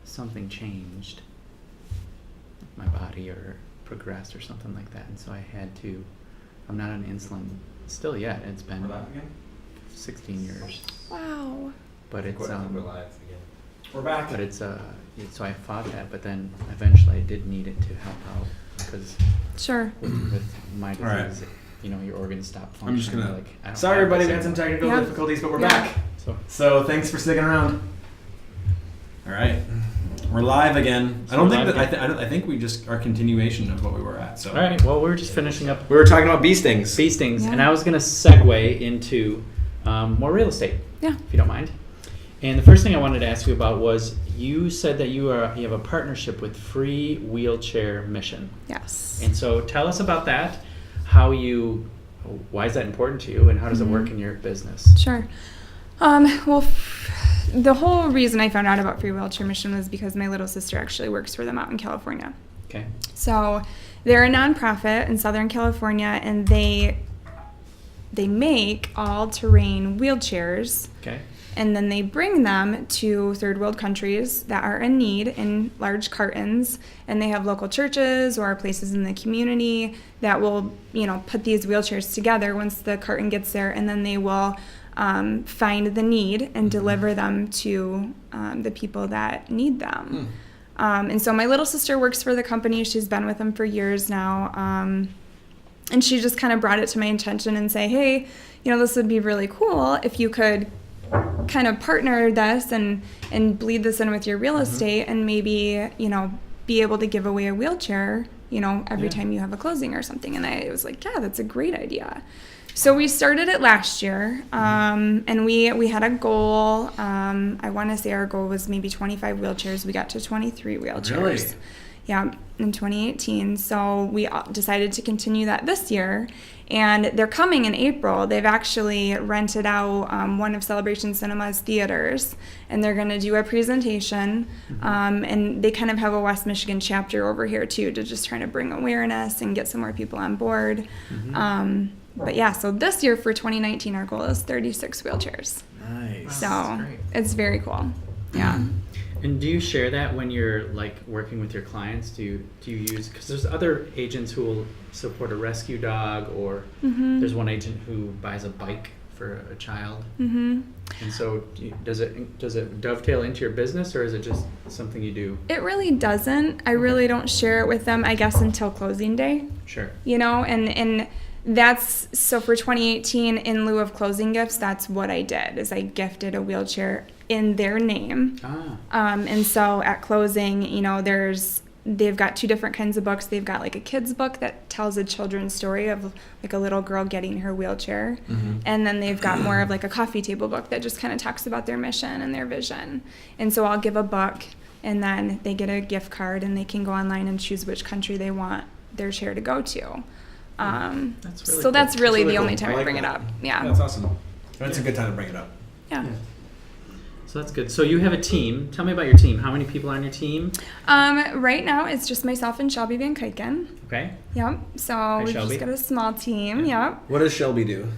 something changed, my body or progressed or something like that, and so I had to. I'm not on insulin still yet. It's been 16 years. Wow. But it's We're live again. We're back. But it's so I fought that, but then eventually I did need it to help out because Sure. with my disease, Right. your organs stop functioning. I'm just gonna. I don't Sorry, have everybody, this we had some anymore. technical difficulties, but we're Yeah. back. So thanks for sticking around. All right, we're live again. So I don't we're think live that. I think we just are continuation of what we were at. So. All right. Well, we were just finishing up We were talking about bee stings. bee stings, Yeah. and I was going to segue into more real estate, Yeah. if you don't mind. And the first thing I wanted to ask you about was you said that you have a partnership with Free Wheelchair Mission, Yes. and so tell us about that. Why is that important to you, and how does it work in your business? Sure. Well, the whole reason I found out about Free Wheelchair Mission was because my little sister actually works for them out in California. Okay. So they're a nonprofit in Southern California, and they make all-terrain wheelchairs, Okay. and then they bring them to third world countries that are in need in large cartons, and they have local churches or places in the community that will, put these wheelchairs together once the carton gets there, and then they will find the need and deliver them to the people that need them. And so my little sister works for the company. She's been with them for years now. And she just kind of brought it to my attention and say, hey, this would be really cool if you could kind of partner this and bleed this in with your real estate and maybe, be able to give away a wheelchair, every time you have a closing or something. And I was like, yeah, that's a great idea. So we started it last year, and we had a goal. I want to say our goal was maybe 25 wheelchairs. We got to 23 wheelchairs. Really? Yeah, in 2018. So we decided to continue that this year, and they're coming in April. They've actually rented out one of Celebration Cinema's theaters, and they're going to do a presentation, and they kind of have a West Michigan chapter over here too to just try to bring awareness and get some more people on board. But yeah, so this year for 2019, our goal is 36 wheelchairs. Nice. So it's very cool. Yeah. And do you share that when you're working with your clients? Do you use, because there's other agents who will support a rescue dog, or there's one agent who buys a bike for a child. And so does it dovetail into your business, or is it just something you do? It really doesn't. I really don't share it with them, I guess, until closing day. Sure. And that's, so for 2018, in lieu of closing gifts, that's what I did, is I gifted a wheelchair in their name. And so at closing, they've got two different kinds of books. They've got a kid's book that tells a children's story of a little girl getting her wheelchair. And then they've got more of a coffee table book that just kind of talks about their mission and their vision. And so I'll give a book, and then they get a gift card, and they can go online and choose which country they want their chair to go to. That's really So cool. that's really the cool. only time I I like bring it that. up. Yeah. That's awesome. That's a good time to bring it up. Yeah. So that's good. So you have a team. Tell me about your team. How many people are on your team? Right now it's just myself and Shelby Van Kuiken. Okay. Yep. So we've Shelby. just got a small team. Yep. What does Shelby do?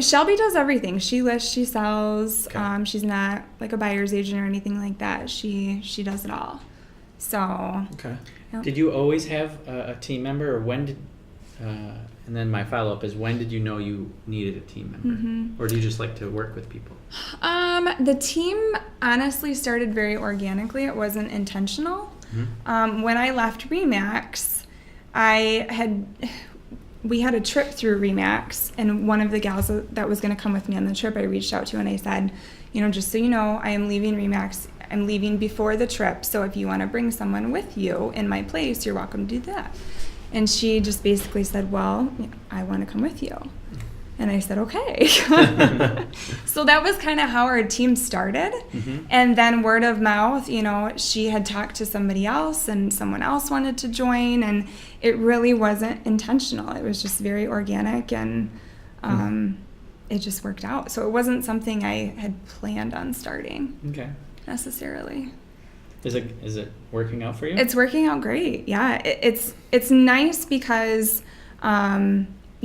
Shelby does everything. She lists, she sells. Okay. She's not a buyer's agent or anything like that. She does it all. So. Okay. Yep. Did you always have a team member, or when did? And then my follow-up is, when did you know you needed a team member, or do you just like to work with people? The team honestly started very organically. It wasn't intentional. When I left Remax, we had a trip through Remax, and one of the gals that was going to come with me on the trip, I reached out to, and I said, just so you know, I am leaving Remax. I'm leaving before the trip, so if you want to bring someone with you in my place, you're welcome to do that. And she just basically said, well, I want to come with you. And I said, okay. So that was kind of how our team started. And then word of mouth, she had talked to somebody else, and someone else wanted to join. And it really wasn't intentional. It was just very organic, and it just worked out. So it wasn't something I had planned on starting necessarily. Is it working out for you? It's working out great. Yeah, it's nice because,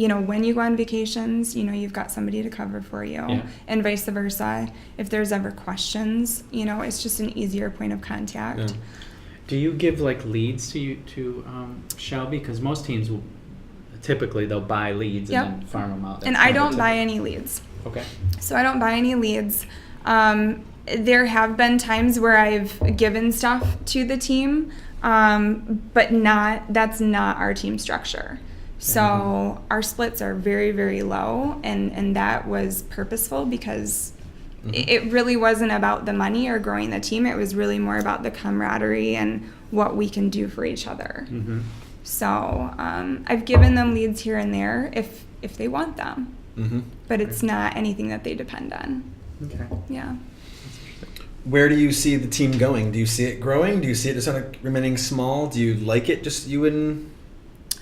when you go on vacations, you've got somebody to cover for you, and vice versa. If there's ever questions, it's just an easier point of contact. Yeah. Do you give like leads to Shelby? Because most teams will typically they'll buy leads and then farm them out. And I don't buy any leads. Okay. So I don't buy any leads. There have been times where I've given stuff to the team, but that's not our team structure. So our splits are very, very low, and that was purposeful because it really wasn't about the money or growing the team. It was really more about the camaraderie and what we can do for each other. Mm-hmm. So I've given them leads here and there if they want them, but it's not anything that they depend on. Okay. Yeah. Where do you see the team going? Do you see it growing? Do you see it just sort of remaining small? Do you like it just you and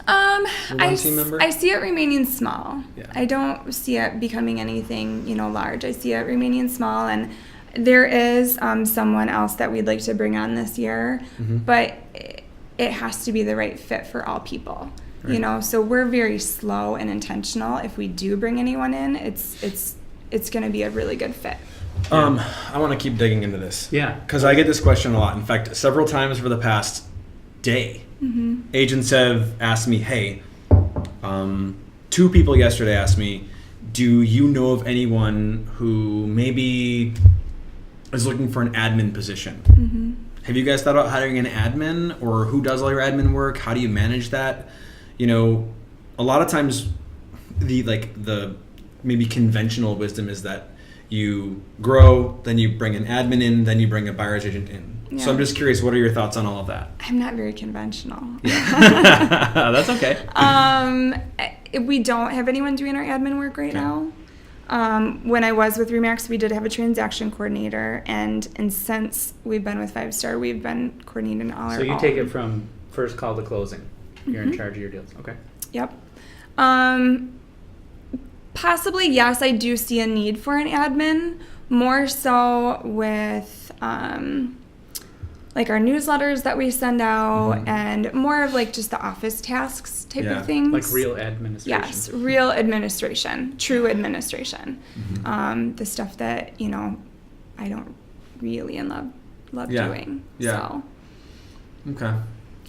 one team member? I see it remaining small. Yeah. I don't see it becoming anything, large. I see it remaining small, and there is someone else that we'd like to bring on this year, but it has to be the right fit for all people. Right. So we're very slow and intentional. If we do bring anyone in, it's going to be a really good fit. I want to keep digging into this. Yeah. Because I get this question a lot. In fact, several times for the past day, agents have asked me, hey, 2 people yesterday asked me, do you know of anyone who maybe is looking for an admin position? Have you guys thought about hiring an admin, or who does all your admin work? How do you manage that? A lot of times the maybe conventional wisdom is that you grow, then you bring an admin in, then you bring a buyer's agent in. Yeah. So I'm just curious, what are your thoughts on all of that? I'm not very conventional. Yeah. That's okay. We don't have anyone doing our admin work right now. When I was with RE/MAX, we did have a transaction coordinator, and since we've been with 5 Star, we've been coordinating all our. So you take it from first call to closing. You're in charge of your deals. Okay. Yep. Possibly, yes, I do see a need for an admin, more so with like our newsletters that we send out, and more of like just the office tasks type of things. Like real administration. Yes, real administration, true administration. The stuff that, I don't really love doing. Yeah. So. Okay.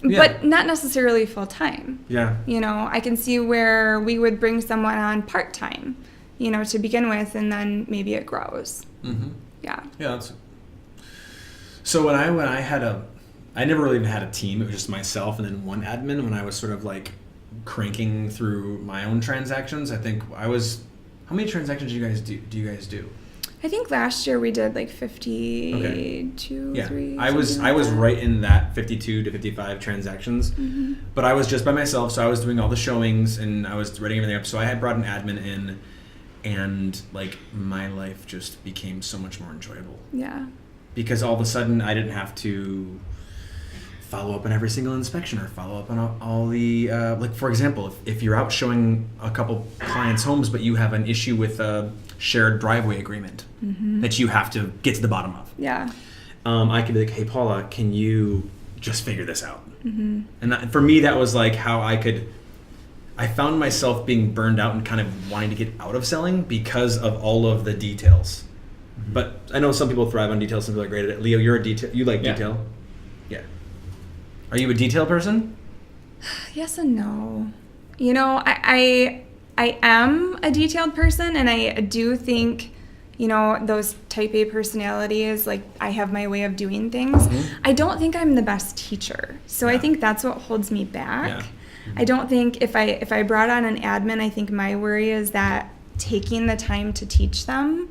Yeah. But not necessarily full time. Yeah. I can see where we would bring someone on part time, to begin with, and then maybe it grows. Yeah. Yeah. So when I had I never really even had a team. It was just myself and then one admin. When I was sort of like cranking through my own transactions, I think how many transactions do you guys do? I think last year we did like 52, yeah. 3. I was right in that 52 to 55 transactions, but I was just by myself, so I was doing all the showings and I was writing everything up. So I had brought an admin in, and like my life just became so much more enjoyable. Yeah. Because all of a sudden I didn't have to follow up on every single inspection or follow up on all the like, for example, if you're out showing a couple clients' homes but you have an issue with a shared driveway agreement that you have to get to the bottom of. Yeah. I could be like, hey Paula, can you just figure this out? And for me that was like how I found myself being burned out and kind of wanting to get out of selling because of all of the details. But I know some people thrive on details, some people are great at it. Leo, you're a detail. You like detail? Yeah. Are you a detail person? Yes and no. I am a detailed person, and I do think, those type A personalities, like I have my way of doing things. I don't think I'm the best teacher. So I think that's what holds me back. Yeah. I don't think if I brought on an admin, I think my worry is that taking the time to teach them,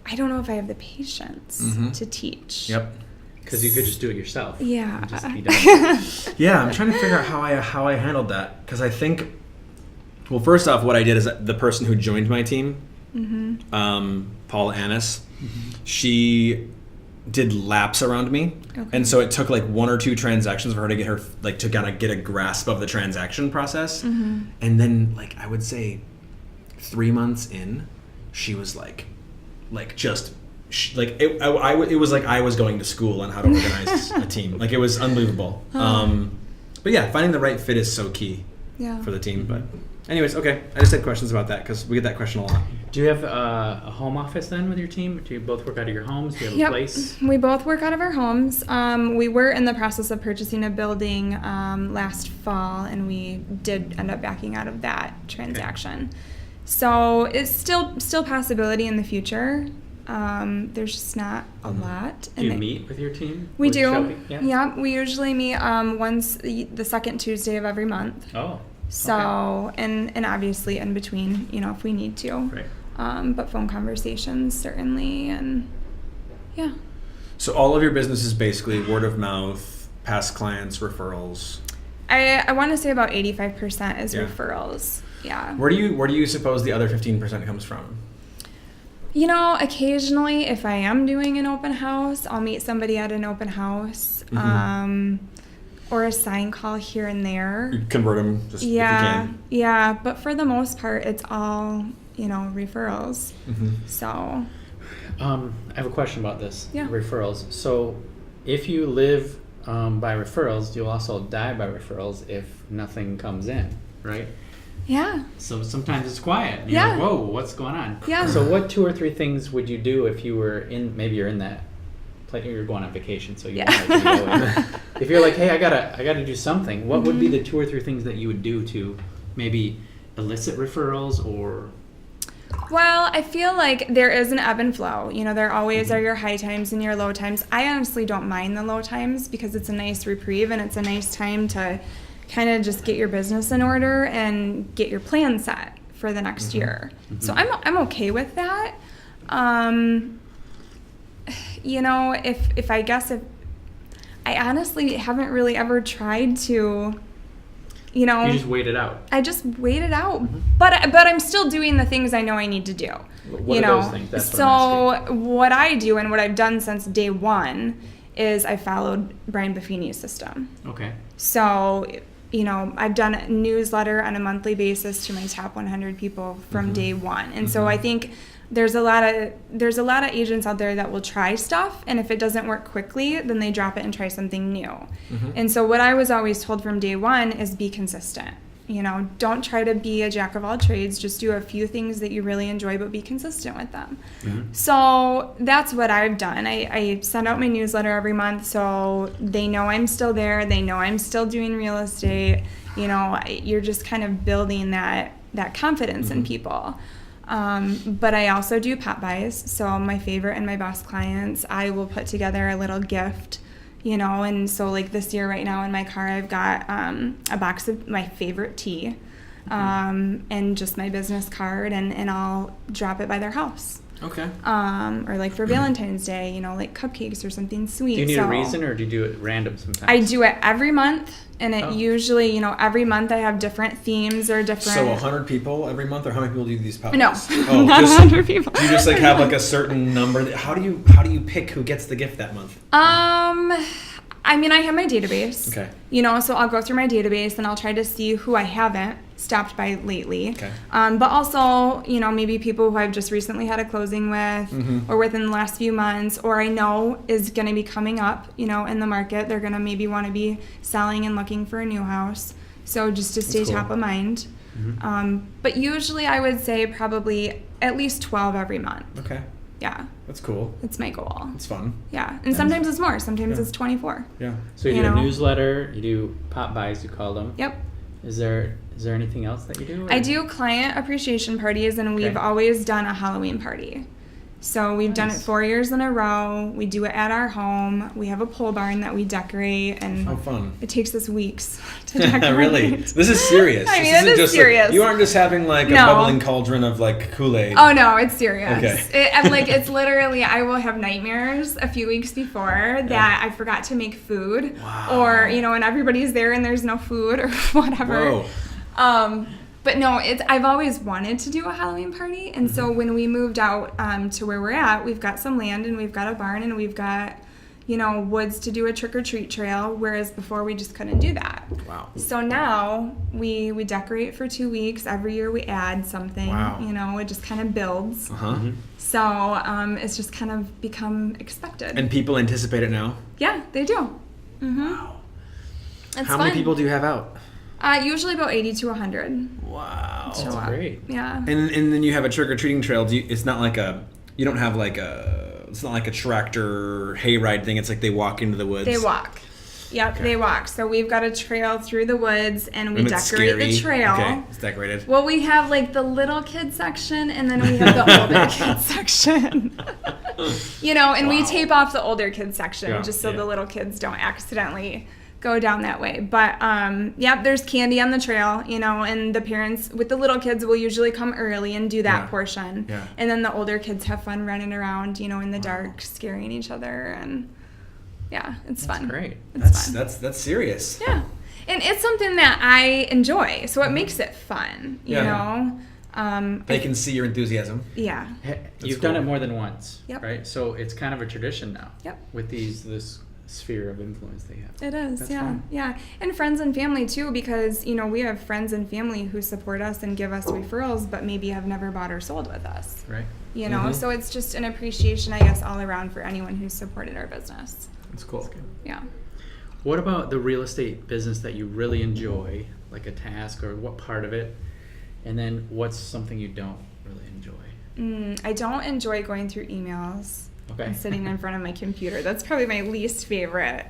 I don't know if I have the patience to teach. Yep. Because you could just do it yourself. Yeah. And just be done. Yeah, I'm trying to figure out how I handled that. Because I think, well, first off, what I did is the person who joined my team, Paula Annis, she did laps around me. Okay. And so it took like 1 or 2 transactions for her to get to kind of get a grasp of the transaction process. And then like, I would say 3 months in, she was it was like I was going to school on how to organize a team. Like, it was unbelievable. But yeah, finding the right fit is so key for the team. But Anyways, okay. I just had questions about that because we get that question a lot. Do you have a home office then with your team? Do you both work out of your homes? Do you have a place? We both work out of our homes. We were in the process of purchasing a building last fall, and we did end up backing out of that transaction. Okay. So it's still possibility in the future. There's just not a lot. Do you meet with your team? We do. Yeah, we usually meet once the second Tuesday of every month. Oh. So, okay. and obviously in between, if we need to. Right. But phone conversations, certainly, and yeah. So all of your business is basically word of mouth, past clients, referrals? I want to say about 85% is referrals. Yeah. Where do you suppose the other 15% comes from? Occasionally, if I am doing an open house, I'll meet somebody at an open house. Or a sign call here and there. You convert them just if you can. Yeah, but for the most part, it's all, referrals. Mm-hmm. So. I have a question about this. Yeah. Referrals. So if you live by referrals, you'll also die by referrals if nothing comes in, right? Yeah. So sometimes it's quiet. You're like, whoa, what's going on? Yeah. So what 2 or 3 things would you do if you were maybe you're in that place, you're going on vacation, so you wanted to go in. If you're like, hey, I gotta do something, what would be the 2 or 3 things that you would do to maybe elicit referrals or? Well, I feel like there is an ebb and flow. There always are your high times and your low times. I honestly don't mind the low times because it's a nice reprieve and it's a nice time to kind of just get your business in order and get your plan set for the next year. Mm-hmm. So I'm okay with that. If I honestly haven't really ever tried to, You just wait it out. I just wait it out. Mm-hmm. But I'm still doing the things I know I need to do. What are those things? That's what I do and what I've done since day one is I followed Brian Buffini's system. Okay. So, I've done a newsletter on a monthly basis to my top 100 people from day one. And so I think there's a lot of agents out there that will try stuff, and if it doesn't work quickly, then they drop it and try something new. Mm-hmm. And so what I was always told from day one is be consistent. Don't try to be a jack of all trades. Just do a few things that you really enjoy, but be consistent with them. Mm-hmm. So that's what I've done. I send out my newsletter every month, so they know I'm still there. They know I'm still doing real estate. You're just kind of building that confidence in people. But I also do pop buys. So my favorite and my best clients, I will put together a little gift, and so like this year right now in my car, I've got a box of my favorite tea, and just my business card, and I'll drop it by their house. Okay. Or like for Valentine's Day, like cupcakes or something sweet. Do you need a reason, or do you do it random sometimes? I do it every month, and it usually, every month I have different themes or different. So 100 people every month, or how many people do you do these pop-ups? No, not 100 people. Do you just have a certain number? How do you pick who gets the gift that month? I have my database. Okay. So I'll go through my database and I'll try to see who I haven't stopped by lately. Okay. But also, maybe people who I've just recently had a closing with, or within the last few months, or I know is going to be coming up, in the market. They're going to maybe want to be selling and looking for a new house. So just to stay top of mind. Mm-hmm. But usually I would say probably at least 12 every month. Okay. Yeah. That's cool. It's my goal. It's fun. Yeah. And sometimes it's more. Sometimes it's 24. Yeah. So you do a newsletter, you do pop buys, you call them. Yep. Is there anything else that you do? Or? I do client appreciation parties, and we've always done a Halloween party. So we've done it 4 years in a row. We do it at our home. We have a pole barn that we decorate, and fun. It takes us weeks to decorate. Really? This is serious. It is serious. You aren't just having a bubbling cauldron of Kool-Aid. Oh no, it's serious. Okay. It's literally, I will have nightmares a few weeks before that I forgot to make food. Wow. Or, and everybody's there and there's no food or whatever. Whoa. But no, I've always wanted to do a Halloween party, and so when we moved out to where we're at, we've got some land and we've got a barn and we've got, woods to do a trick-or-treat trail, whereas before we just couldn't do that. Wow. So now we decorate for 2 weeks. Every year we add something. Wow. It just kind of builds. Uh-huh. So it's just kind of become expected. And people anticipate it now? Yeah, they do. Mm-hmm. Wow. It's How fun. many people do you have out? Usually about 80 to 100. Wow. show That's up. great. Yeah. And then you have a trick-or-treating trail. It's not like you don't have like it's not like a tractor hayride thing. It's like they walk into the woods. They walk. Yep, Okay. They walk. So we've got a trail through the woods, and we And it's decorate the scary. trail. Okay, it's decorated. Well, we have like the little kid section, and then we have the older kid section. And we Wow. tape off the older kid section Yeah, just so yeah. the little kids don't accidentally go down that way. But there's candy on the trail, and the parents with the little kids will usually come early and do that Yeah. portion. Yeah. And then the older kids have fun running around, in the dark, scaring each other, and yeah, it's That's fun. great. It's fun. That's serious. Yeah. And it's something that I enjoy, so it makes it fun, you Yeah. know? They can see your enthusiasm. Yeah. You've done cool. it more than once, Yep. right? So it's kind of a tradition now. Yep. With this sphere of influence they have. It is, That's yeah. fun. Yeah. And friends and family too, because, we have friends and family who support us and give us referrals, but maybe have never bought or sold with us, Right. So it's just an appreciation, I guess, all around for anyone who's supported our business. That's cool. Yeah. What about the real estate business that you really enjoy, like a task, or what part of it? And then what's something you don't really enjoy? I don't enjoy going through emails. Okay. And sitting in front of my computer. That's probably my least favorite.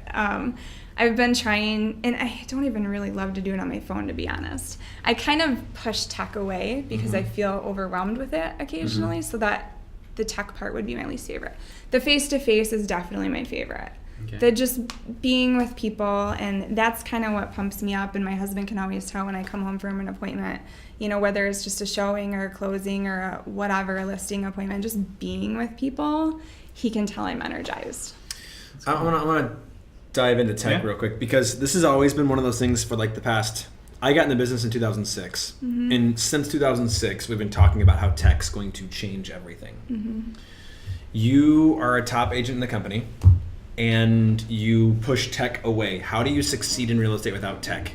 I've been trying, and I don't even really love to do it on my phone, to be honest. I kind of push tech away because I feel overwhelmed with it occasionally, so that the tech part would be my least favorite. The face-to-face is definitely my favorite. Okay. The just being with people, and that's kind of what pumps me up, and my husband can always tell when I come home from an appointment, whether it's just a showing or a closing or a whatever, a listing appointment, just being with people, he can tell I'm energized. I want to dive into tech real quick, because this has always been one of those things for like the past. I got in the business in 2006, and since 2006, we've been talking about how tech's going to change everything. You are a top agent in the company, and you push tech away. How do you succeed in real estate without tech?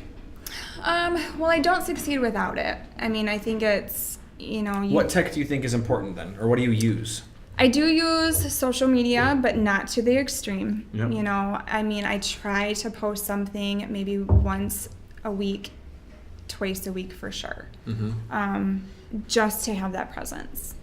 Well, I don't succeed without it. I mean, I think it's, What tech do you think is important then, or what do you use? I do use social media, but not to the extreme. Yep. I try to post something maybe once a week, twice a week for sure, just to have that presence.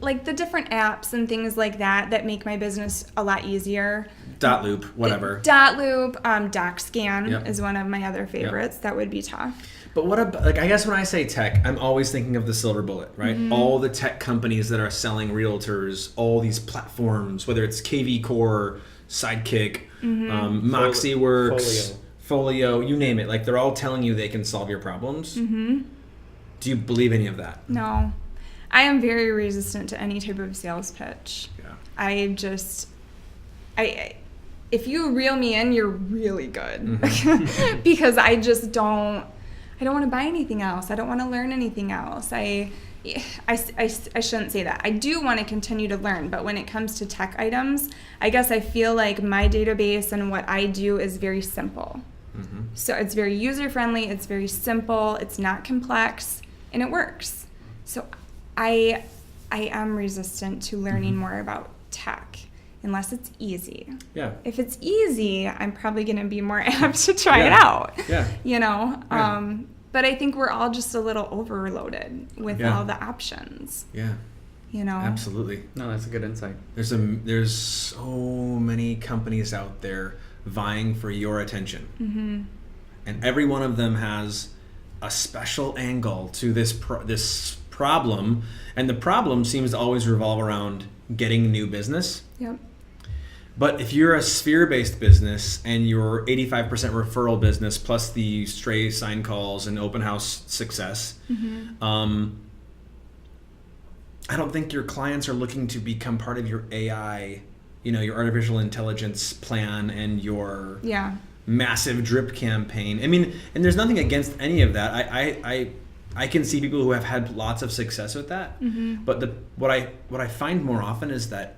Like the different apps and things like that make my business a lot easier. Dotloop, whatever. Dotloop, DocScan Yep. is one of my other favorites. That would be tough. But what about, I guess when I say tech, I'm always thinking of the silver bullet, right? All the tech companies that are selling realtors, all these platforms, whether it's KV Core, Sidekick, MoxieWorks, Folio, you name it. Like, they're all telling you they can solve your problems. Do you believe any of that? No. I am very resistant to any type of sales pitch. Yeah. If you reel me in, you're really good. Because I don't want to buy anything else. I don't want to learn anything else. I shouldn't say that. I do want to continue to learn, but when it comes to tech items, I guess I feel like my database and what I do is very simple. So it's very user-friendly, it's very simple, it's not complex, and it works. So I am resistant to learning more about tech unless it's easy. Yeah. If it's easy, I'm probably going to be more apt to try it out. Yeah. Yeah. But I think we're all just a little overloaded with all the options. Yeah. Absolutely. No, that's a good insight. There's so many companies out there vying for your attention, and every one of them has a special angle to this problem, and the problem seems to always revolve around getting new business. Yep. But if you're a sphere-based business and you're 85% referral business plus the stray sign calls and open house success, I don't think your clients are looking to become part of your AI, your artificial intelligence plan and your massive drip campaign. I mean, and there's nothing against any of that. I can see people who have had lots of success with that. But what I find more often is that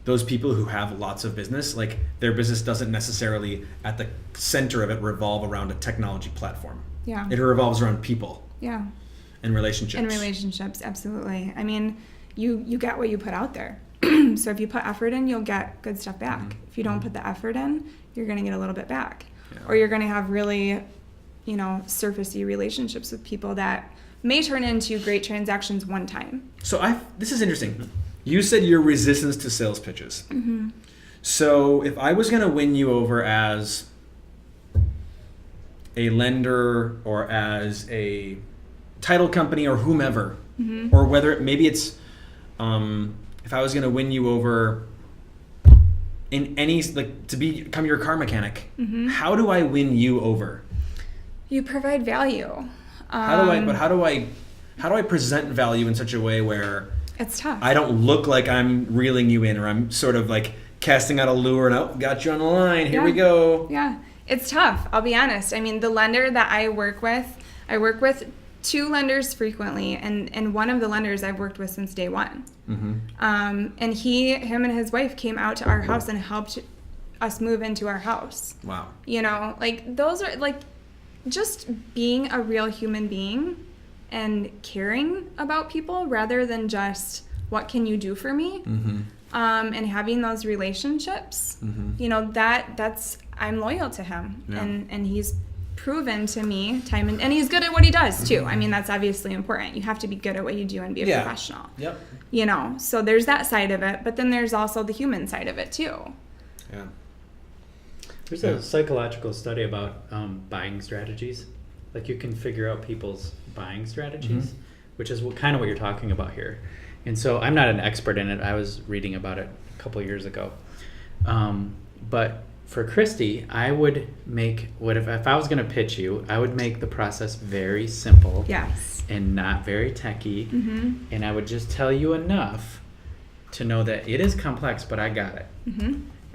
those people who have lots of business, like their business doesn't necessarily at the center of it revolve around a technology platform. Yeah. It revolves around people. Yeah. And relationships. And relationships, absolutely. I mean, you get what you put out there. So if you put effort in, you'll get good stuff back. If you don't put the effort in, you're going to get a little bit back. Or you're going to have really, surfacey relationships with people that may turn into great transactions one time. So this is interesting. You said your resistance to sales pitches. Mm-hmm. So if I was going to win you over as a lender or as a title company or whomever, or whether maybe it's if I was going to win you over in any, like, to become your car mechanic, how do I win you over? You provide value. How do I present value in such a way where it's tough? I don't look like I'm reeling you in, or I'm sort of like casting out a lure and got you on the line. Here we go. Yeah, it's tough. I'll be honest. I mean, the lender that I work with 2 lenders frequently, and one of the lenders I've worked with since day one. And him and his wife came out to our house and helped us move into our house. Wow. Like those are like just being a real human being and caring about people rather than just what can you do for me, and having those relationships. That's I'm loyal to him, and he's proven to me time and he's good at what he does too. I mean, that's obviously important. You have to be good at what you do and be a professional. Yep. So there's that side of it, but then there's also the human side of it too. Yeah. There's a psychological study about buying strategies. Like, you can figure out people's buying strategies, which is kind of what you're talking about here. And so I'm not an expert in it. I was reading about it a couple of years ago. But for Kristy, I would make, if I was going to pitch you, I would make the process very simple. Yes. And not very techy. And I would just tell you enough to know that it is complex, but I got it.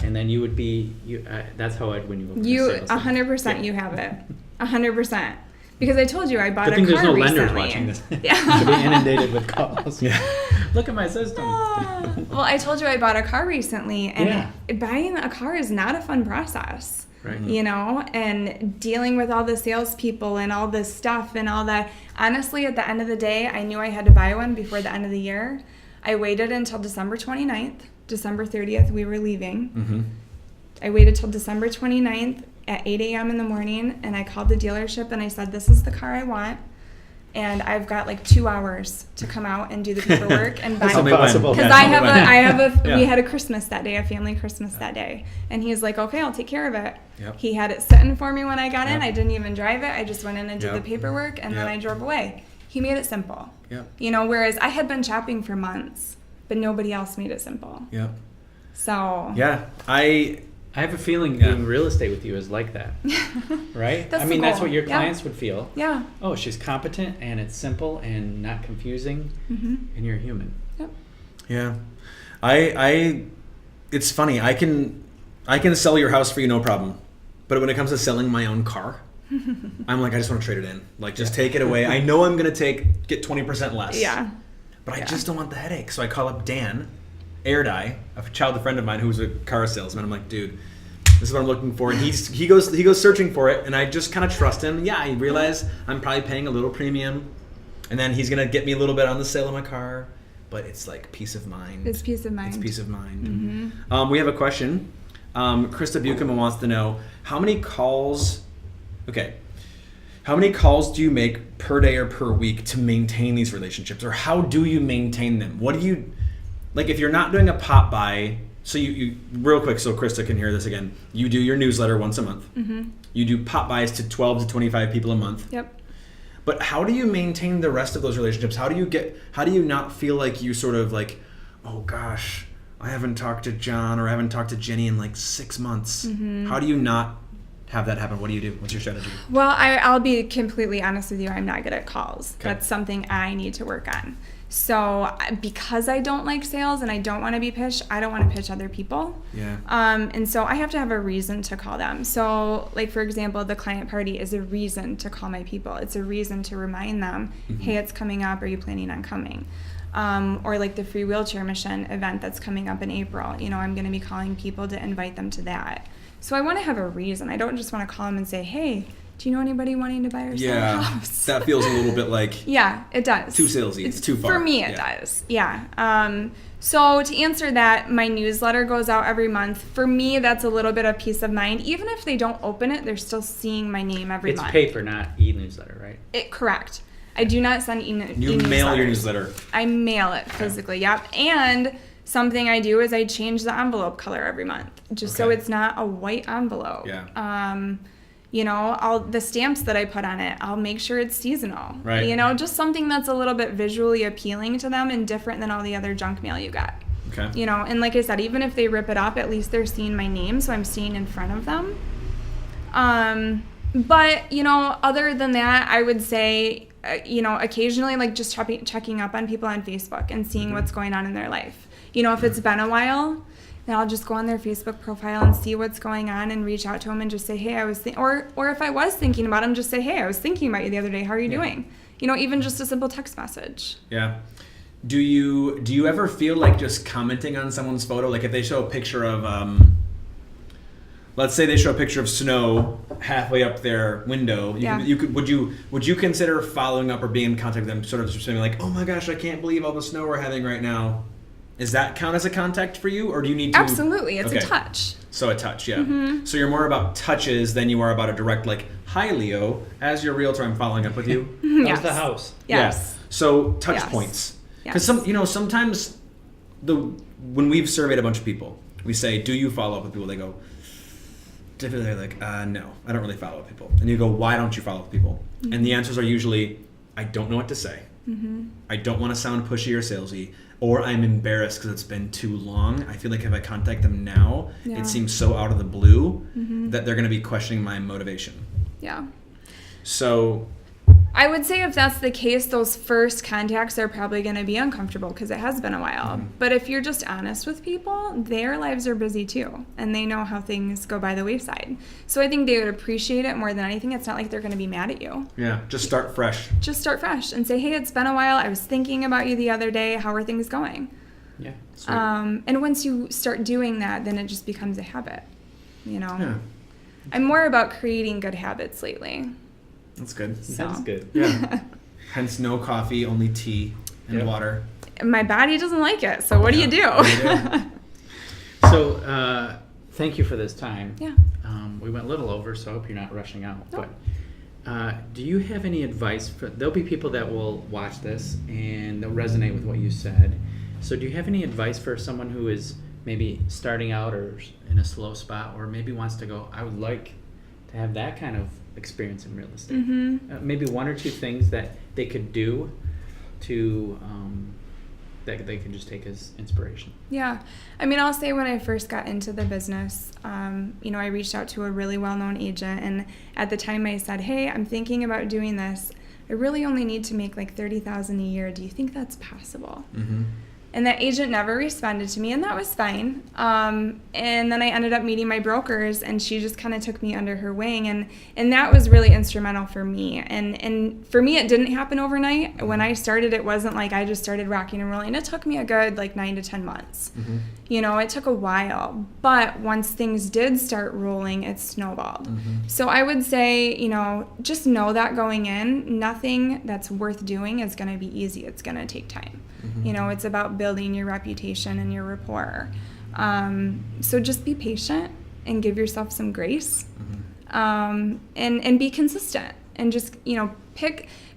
And then you would be, that's how I'd win you over. You 100%. You have it. 100%. Because I told you I bought a car recently. Good thing there's no recently. lenders watching this. Should be inundated with calls. Look at my system. Well, I told you I bought a car recently, and buying a car is not a fun process. Right. And dealing with all the salespeople and all this stuff and all that. Honestly, at the end of the day, I knew I had to buy one before the end of the year. I waited until December 29th. December 30th, we were leaving. I waited till December 29th at 8 a.m. in the morning, and I called the dealership and I said, this is the car I want. And I've got like 2 hours to come out and do the paperwork and buy it. Possible. Because we had a Christmas that day, a family Christmas that day. And he's like, okay, I'll take care of it. He had it sitting for me when I got in. I didn't even drive it. I just went in and did the paperwork, and then I drove away. He made it simple. Whereas I had been shopping for months, but nobody else made it simple. So. Yeah. I have a feeling doing real estate with you is like that, right? That's what your clients would feel. Yeah. Oh, she's competent, and it's simple and not confusing, and you're human. Yeah. It's funny. I can sell your house for you, no problem. But when it comes to selling my own car, I'm like, I just want to trade it in. Like, just take it away. I know I'm going to get 20% less. Yeah. But I just don't want the headache. So I call up Dan Airdye, a childhood friend of mine who's a car salesman. I'm like, dude, this is what I'm looking for. And he goes searching for it, and I just kind of trust him. Yeah, I realize I'm probably paying a little premium, and then he's gonna get me a little bit on the sale of my car, but it's like peace of mind. It's peace of mind. It's peace of mind. We have a question. Krista Buchanan wants to know how many calls do you make per day or per week to maintain these relationships, or how do you maintain them? What do you, like, if you're not doing a pop buy, so you real quick so Krista can hear this again, you do your newsletter once a month. You do pop buys to 12 to 25 people a month. But how do you maintain the rest of those relationships? How do you not feel like you sort of like, oh gosh, I haven't talked to John or I haven't talked to Jenny in like 6 months. How do you not have that happen? What do you do? What's your strategy? Well, I'll be completely honest with you. I'm not good at calls. Okay. That's something I need to work on. So because I don't like sales and I don't want to be pitched, I don't want to pitch other people. And so I have to have a reason to call them. So like, for example, the client party is a reason to call my people. It's a reason to remind them, hey, it's coming up. Are you planning on coming? Or like the free wheelchair mission event that's coming up in April. I'm going to be calling people to invite them to that. So I want to have a reason. I don't just want to call them and say, hey, do you know anybody wanting to buy or sell a house? That feels a little bit like yeah, it does. too salesy. It's too far. For me, it does. Yeah. So to answer that, my newsletter goes out every month. For me, that's a little bit of peace of mind. Even if they don't open it, they're still seeing my name every month. It's paper, not e-newsletter, right? Correct. I do not send e-newsletters. You mail your newsletter. I mail it physically, yep. And something I do is I change the envelope color every month, just so it's not a white envelope. Yeah. You know, the stamps that I put on it, I'll make sure it's seasonal. Right. You know, just something that's a little bit visually appealing to them and different than all the other junk mail you get. Okay. You know, and like I said, even if they rip it up, at least they're seeing my name, so I'm staying in front of them. But, you know, other than that, I would say, you know, occasionally, like, just checking up on people on Facebook and seeing what's going on in their life. You know, if it's been a while, then I'll just go on their Facebook profile and see what's going on and reach out to them and just say, hey, or if I was thinking about them, just say, hey, I was thinking about you the other day. How are you doing? You know, even just a simple text message. Yeah. Do you ever feel like just commenting on someone's photo? Like if they show a picture of, let's say they show a picture of snow halfway up their window. Would you consider following up or being in contact with them, sort of just saying like, oh my gosh, I can't believe all the snow we're having right now? Does that count as a contact for you, or do you need to? Absolutely, it's a touch. So a touch, yeah. So you're more about touches than you are about a direct, like, hi Leo, as your realtor, I'm following up with you. How's the house? Yes. Yeah. So touch points. Because sometimes when we've surveyed a bunch of people, we say, do you follow up with people? They go, they're like, no, I don't really follow up with people. And you go, why don't you follow up with people? And the answers are usually, I don't know what to say. I don't want to sound pushy or salesy, or I'm embarrassed because it's been too long. I feel like if I contact them now, it seems so out of the blue that they're going to be questioning my motivation. Yeah. So I would say if that's the case, those first contacts are probably going to be uncomfortable because it has been a while. But if you're just honest with people, their lives are busy too, and they know how things go by the wayside. So I think they would appreciate it more than anything. It's not like they're going to be mad at you. Yeah, just start fresh. Just start fresh and say, hey, it's been a while. I was thinking about you the other day. How are things going? Yeah. Sweet. And once you start doing that, then it just becomes a habit, you know? Yeah. I'm more about creating good habits lately. That's good. So. That's good. Yeah. Hence no coffee, only tea and water. My body doesn't like it, so what do you do? So thank you for this time. Yeah. We went a little over, so I hope you're not rushing out. Nope. But do you have any advice there'll be people that will watch this and they'll resonate with what you said. So do you have any advice for someone who is maybe starting out or in a slow spot, or maybe wants to go, I would like to have that kind of experience in real estate? Maybe one or two things that they could do to that they can just take as inspiration. Yeah. I mean, I'll say when I first got into the business, you know, I reached out to a really well-known agent, and at the time I said, hey, I'm thinking about doing this. I really only need to make like $30,000 a year. Do you think that's possible? And that agent never responded to me, and that was fine. And then I ended up meeting my brokers, and she just kind of took me under her wing, and that was really instrumental for me. And for me, it didn't happen overnight. When I started, it wasn't like I just started rocking and rolling. It took me a good like 9 to 10 months. You know, it took a while, but once things did start rolling, it snowballed. So I would say, you know, just know that going in, nothing that's worth doing is going to be easy. It's going to take time. You know, it's about building your reputation and your rapport. So just be patient and give yourself some grace, and be consistent, and just, you know,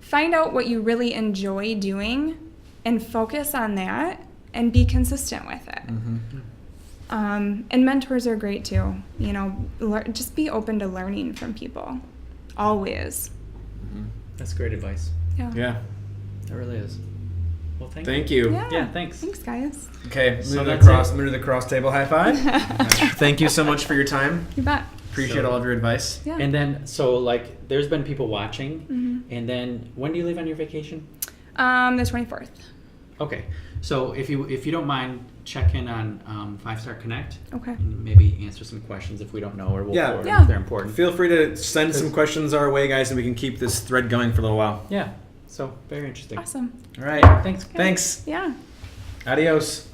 find out what you really enjoy doing and focus on that and be consistent with it. And mentors are great too. You know, just be open to learning from people, always. That's great advice. Yeah. It really is. Well, thank you. Yeah, thanks. Thanks, guys. Okay, So move that's to the cross table high five. Thank you so much for your time. You bet. Appreciate all of your advice. Yeah. And then, so like, there's been people watching, and then when do you leave on your vacation? The 24th. Okay, so if you don't mind, check in on 5 Star Connect. Okay. And maybe answer some questions if we don't know, or we'll forward them if they're important. Feel free to send some questions our way, guys, and we can keep this thread going for a little while. Yeah. So very interesting. Awesome. All right. Thanks. Thanks. Yeah. Adios.